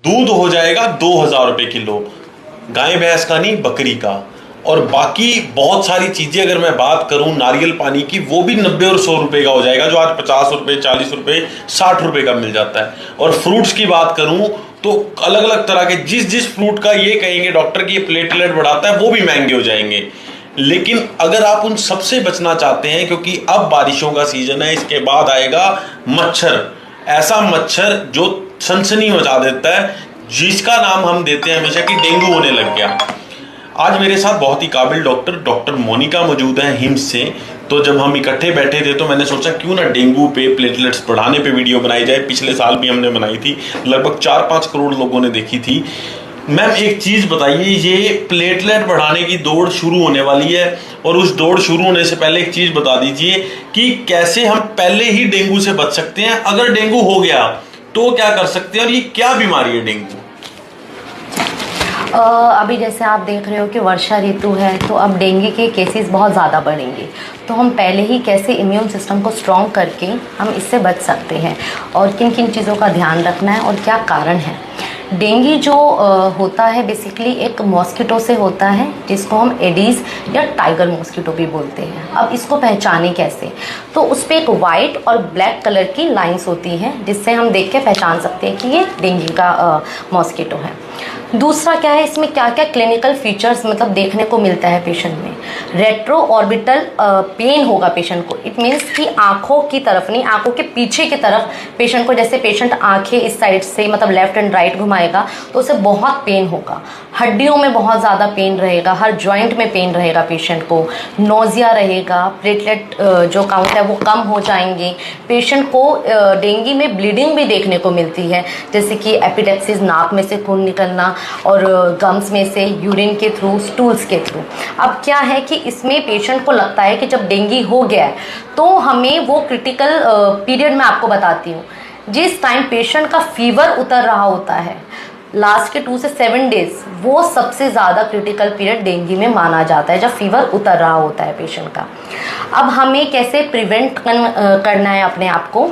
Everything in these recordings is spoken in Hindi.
दूध हो जाएगा 2,000 रुपये किलो, गाय भैंस का नहीं, बकरी का। और बाकी बहुत सारी चीज़ें अगर मैं बात करूं नारियल पानी की, वो भी 90 और 100 रुपये का हो जाएगा, जो आज 50 रुपये, 40 रुपये, 60 रुपये का मिल जाता है। और फ्रूट्स की बात करूं तो अलग अलग तरह के जिस फ्रूट का ये कहेंगे डॉक्टर कि ये प्लेटलेट बढ़ाता है, वो भी महंगे हो जाएंगे। लेकिन अगर आप उन सबसे बचना चाहते हैं, क्योंकि अब बारिशों का सीजन है, इसके बाद आएगा मच्छर, ऐसा मच्छर जो सनसनी मचा देता है, जिसका नाम हम देते हैं हमेशा कि डेंगू होने लग गया। आज मेरे साथ बहुत ही काबिल डॉक्टर मोनिका मौजूद है हिम्स से। तो जब हम इकट्ठे बैठे थे तो मैंने सोचा क्यों ना डेंगू पे, प्लेटलेट्स बढ़ाने पे वीडियो बनाई जाए। पिछले साल भी हमने बनाई थी, लगभग 4-5 करोड़ लोगों ने देखी थी। मैम एक चीज़ बताइए, ये प्लेटलेट बढ़ाने की दौड़ शुरू होने वाली है, और उस दौड़ शुरू होने से पहले एक चीज़ बता दीजिए कि कैसे हम पहले ही डेंगू से बच सकते हैं। अगर डेंगू हो गया तो क्या कर सकते हैं, और ये क्या बीमारी है डेंगू? अभी जैसे आप देख रहे हो कि वर्षा ऋतु है, तो अब डेंगू के केसेस बहुत ज़्यादा बढ़ेंगे। तो हम पहले ही कैसे इम्यून सिस्टम को स्ट्रॉन्ग करके हम इससे बच सकते हैं, और किन किन चीज़ों का ध्यान रखना है और क्या कारण है। डेंगू जो होता है बेसिकली एक मॉस्किटो से होता है, जिसको हम एडीज़ या टाइगर मॉस्किटो भी बोलते हैं। अब इसको पहचाने कैसे, तो उस पर एक वाइट और ब्लैक कलर की लाइंस होती हैं, जिससे हम देख के पहचान सकते हैं कि ये डेंगू का मॉस्किटो है। दूसरा क्या है, इसमें क्या क्या क्लिनिकल फीचर्स मतलब देखने को मिलता है पेशेंट में। रेट्रो ऑर्बिटल पेन होगा पेशेंट को, इट मीन्स कि आँखों की तरफ नहीं, आँखों के पीछे की तरफ पेशेंट को, जैसे पेशेंट आँखें इस साइड से मतलब लेफ्ट एंड राइट घुमाएगा तो उसे बहुत पेन होगा। हड्डियों में बहुत ज़्यादा पेन रहेगा, हर जॉइंट में पेन रहेगा पेशेंट को। नोजिया रहेगा, प्लेटलेट जो काउंट है वो कम हो जाएंगे। पेशेंट को डेंगू में ब्लीडिंग भी देखने को मिलती है, जैसे कि एपिडेक्सिस, नाक में से खून निकलना, और गम्स में से, यूरिन के थ्रू, स्टूल्स के थ्रू। अब क्या है कि इसमें पेशेंट को लगता है कि जब डेंगू हो गया है तो हमें वो क्रिटिकल पीरियड में आपको बताती हूँ, जिस टाइम पेशेंट का फीवर उतर रहा होता है, लास्ट के 2 से 7 डेज, वो सबसे ज़्यादा क्रिटिकल पीरियड डेंगू में माना जाता है, जब फीवर उतर रहा होता है पेशेंट का। अब हमें कैसे प्रिवेंट करना है अपने आप को।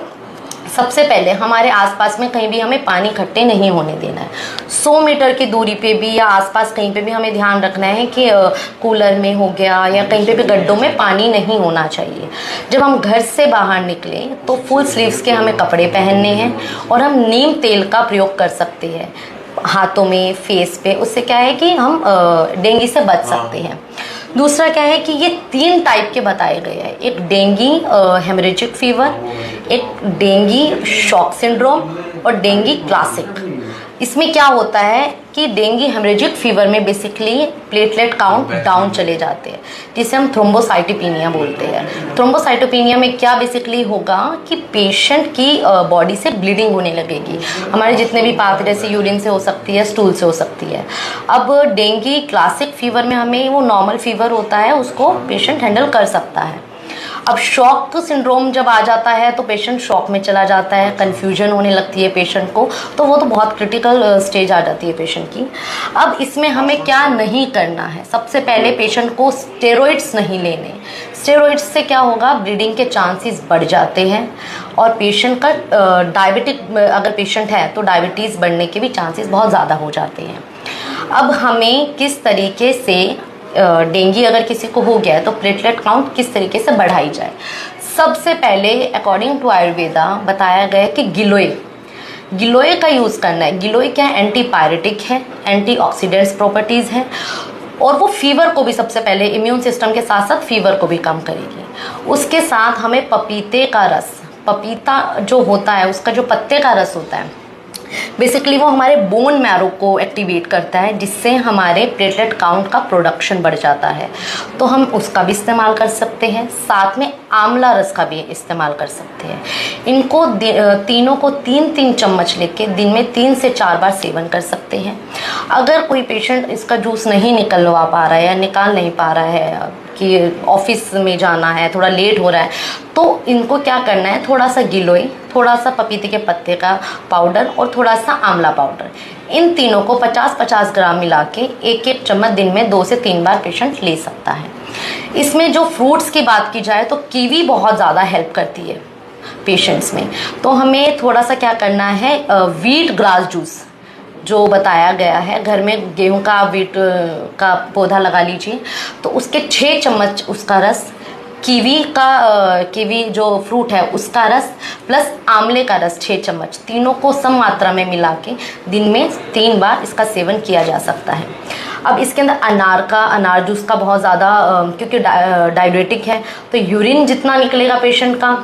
सबसे पहले हमारे आसपास में कहीं भी हमें पानी इकट्ठे नहीं होने देना है। 100 मीटर की दूरी पे भी या आसपास कहीं पे भी हमें ध्यान रखना है कि कूलर में हो गया या कहीं पे भी गड्ढों में पानी नहीं होना चाहिए। जब हम घर से बाहर निकलें तो फुल स्लीव्स के हमें कपड़े पहनने हैं, और हम नीम तेल का प्रयोग कर सकते हैं हाथों में, फेस पे। उससे क्या है कि हम डेंगू से बच सकते हैं। दूसरा क्या है कि ये 3 टाइप के बताए गए हैं, एक डेंगू हेमरेजिक फीवर, एक डेंगू शॉक सिंड्रोम, और डेंगू क्लासिक। इसमें क्या होता है कि डेंगू हेमरेजिक फीवर में बेसिकली प्लेटलेट काउंट डाउन चले जाते हैं, जिसे हम थ्रोम्बोसाइटोपेनिया बोलते हैं। थ्रोम्बोसाइटोपेनिया में क्या बेसिकली होगा कि पेशेंट की बॉडी से ब्लीडिंग होने लगेगी। हमारे जितने भी पाथ, जैसे यूरिन से हो सकती है, स्टूल से हो सकती है। अब डेंगू क्लासिक फीवर में हमें वो नॉर्मल फीवर होता है, उसको पेशेंट हैंडल कर सकता है। अब शॉक सिंड्रोम जब आ जाता है तो पेशेंट शॉक में चला जाता है, कन्फ्यूजन होने लगती है पेशेंट को, तो वो तो बहुत क्रिटिकल स्टेज आ जाती है पेशेंट की। अब इसमें हमें क्या नहीं करना है, सबसे पहले पेशेंट को स्टेरॉइड्स नहीं लेने। स्टेरॉइड्स से क्या होगा, ब्लीडिंग के चांसेस बढ़ जाते हैं, और पेशेंट का डायबिटिक अगर पेशेंट है तो डायबिटीज़ बढ़ने के भी चांसेस बहुत ज़्यादा हो जाते हैं। अब हमें किस तरीके से डेंगू अगर किसी को हो गया है तो प्लेटलेट काउंट किस तरीके से बढ़ाई जाए। सबसे पहले अकॉर्डिंग टू आयुर्वेदा बताया गया कि गिलोय का यूज़ करना है। गिलोय क्या है, एंटीपायरेटिक है, एंटीऑक्सीडेंट्स प्रॉपर्टीज़ हैं, और वो फीवर को भी सबसे पहले इम्यून सिस्टम के साथ साथ फीवर को भी कम करेगी। उसके साथ हमें पपीते का रस, पपीता जो होता है उसका जो पत्ते का रस होता है, बेसिकली वो हमारे बोन मैरो को एक्टिवेट करता है, जिससे हमारे प्लेटलेट काउंट का प्रोडक्शन बढ़ जाता है, तो हम उसका भी इस्तेमाल कर सकते हैं। साथ में आंवला रस का भी इस्तेमाल कर सकते हैं। इनको तीनों को 3-3 चम्मच लेके दिन में 3 से 4 बार सेवन कर सकते हैं। अगर कोई पेशेंट इसका जूस नहीं निकलवा पा रहा है या निकाल नहीं पा रहा है कि ऑफिस में जाना है, थोड़ा लेट हो रहा है, तो इनको क्या करना है, थोड़ा सा गिलोय, थोड़ा सा पपीते के पत्ते का पाउडर और थोड़ा सा आंवला पाउडर, इन तीनों को 50-50 ग्राम मिला के 1-1 चम्मच दिन में 2 से 3 बार पेशेंट ले सकता है। इसमें जो फ्रूट्स की बात की जाए तो कीवी बहुत ज़्यादा हेल्प करती है पेशेंट्स में। तो हमें थोड़ा सा क्या करना है, व्हीट ग्रास जूस जो बताया गया है, घर में गेहूं का वीट का पौधा लगा लीजिए तो उसके 6 चम्मच उसका रस, कीवी जो फ्रूट है उसका रस प्लस आंवले का रस 6 चम्मच, तीनों को सम मात्रा में मिला के दिन में 3 बार इसका सेवन किया जा सकता है। अब इसके अंदर अनार जूस का बहुत ज़्यादा, क्योंकि डायबिटिक है तो यूरिन जितना निकलेगा पेशेंट का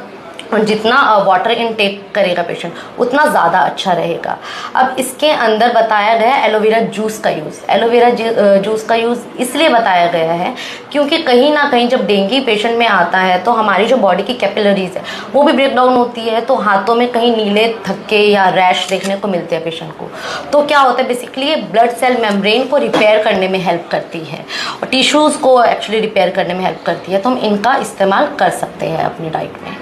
और जितना वाटर इनटेक करेगा पेशेंट उतना ज़्यादा अच्छा रहेगा। अब इसके अंदर बताया गया है एलोवेरा जूस का यूज़। एलोवेरा जूस का यूज़ इसलिए बताया गया है क्योंकि कहीं ना कहीं जब डेंगू पेशेंट में आता है तो हमारी जो बॉडी की कैपिलरीज है वो भी ब्रेक डाउन होती है, तो हाथों में कहीं नीले थक्के या रैश देखने को मिलते हैं पेशेंट को। तो क्या होता है, बेसिकली ये ब्लड सेल मेम्ब्रेन को रिपेयर करने में हेल्प करती है और टिश्यूज़ को एक्चुअली रिपेयर करने में हेल्प करती है, तो हम इनका इस्तेमाल कर सकते हैं अपनी डाइट में।